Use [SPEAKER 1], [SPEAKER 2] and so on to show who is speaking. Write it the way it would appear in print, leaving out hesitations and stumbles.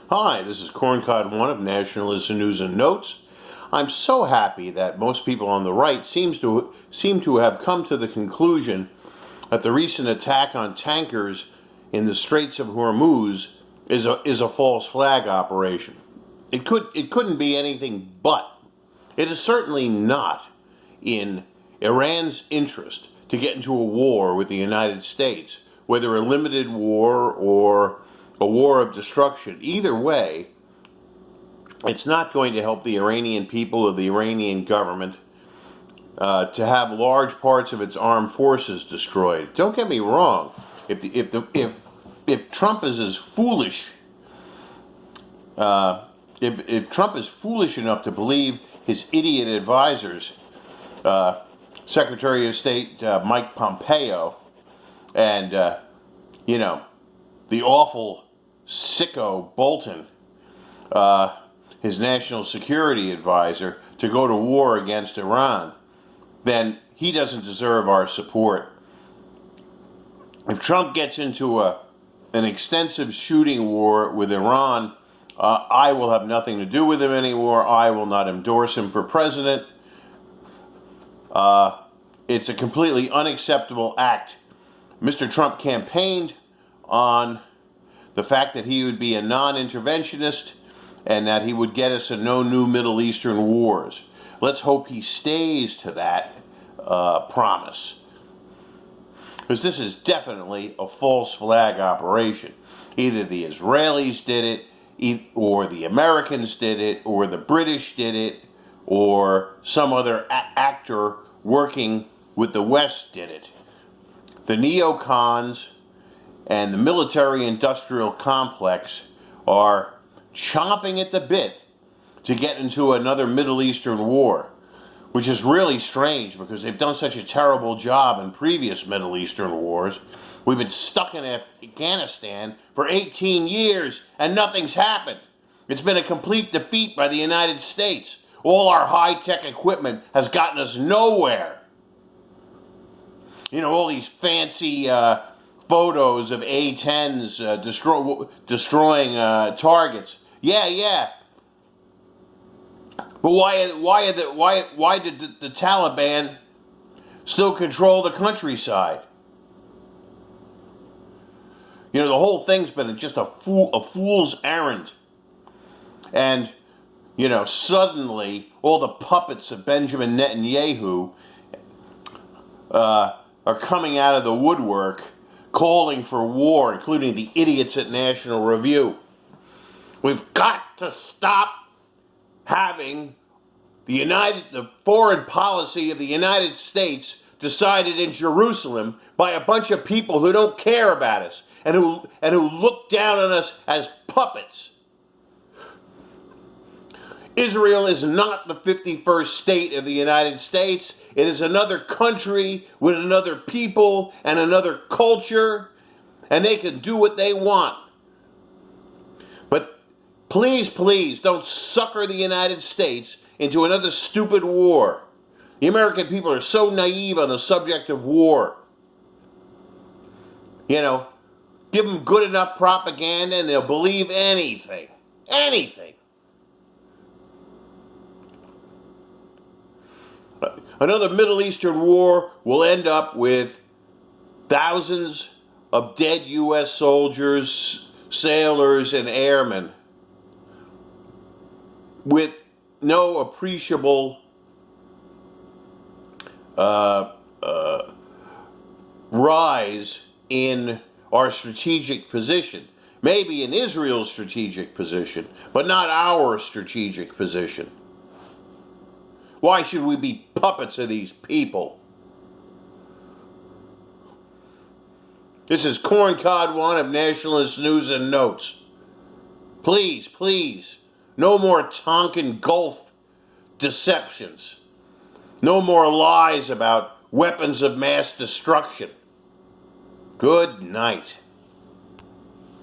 [SPEAKER 1] Hi, this is Corncod1 of Nationalist News and Notes. I'm so happy that most people on the right seem to have come to the conclusion that the recent attack on tankers in the Straits of Hormuz is a false flag operation. It couldn't be anything but. It is certainly not in Iran's interest to get into a war with the United States, whether a limited war or a war of destruction. Either way, it's not going to help the Iranian people or the Iranian government to have large parts of its armed forces destroyed. Don't get me wrong. If Trump is as foolish, if Trump is foolish enough to believe his idiot advisors, Secretary of State Mike Pompeo, and the awful sicko Bolton, his national security advisor, to go to war against Iran, then he doesn't deserve our support. If Trump gets into an extensive shooting war with Iran, I will have nothing to do with him anymore. I will not endorse him for president. It's a completely unacceptable act. Mr. Trump campaigned on the fact that he would be a non-interventionist and that he would get us in no new Middle Eastern wars. Let's hope he stays to that promise, because this is definitely a false flag operation. Either the Israelis did it, or the Americans did it, or the British did it, or some other actor working with the West did it. The neocons and the military-industrial complex are chomping at the bit to get into another Middle Eastern war, which is really strange because they've done such a terrible job in previous Middle Eastern wars. We've been stuck in Afghanistan for 18 years and nothing's happened. It's been a complete defeat by the United States. All our high-tech equipment has gotten us nowhere. You know, all these fancy photos of A-10s destroying targets. Yeah. But why did the Taliban still control the countryside? You know, the whole thing's been just a fool's errand. And, you know, suddenly all the puppets of Benjamin Netanyahu are coming out of the woodwork calling for war, including the idiots at National Review. We've got to stop having the foreign policy of the United States decided in Jerusalem by a bunch of people who don't care about us and who look down on us as puppets. Israel is not the 51st state of the United States. It is another country with another people and another culture, and they can do what they want. But please don't sucker the United States into another stupid war. The American people are so naive on the subject of war. You know, give them good enough propaganda and they'll believe anything. Anything. Another Middle Eastern war will end up with thousands of dead U.S. soldiers, sailors, and airmen with no appreciable rise in our strategic position. Maybe in Israel's strategic position, but not our strategic position. Why should we be puppets of these people? This is Corncod1 of Nationalist News and Notes. Please, no more Tonkin Gulf deceptions. No more lies about weapons of mass destruction. Good night.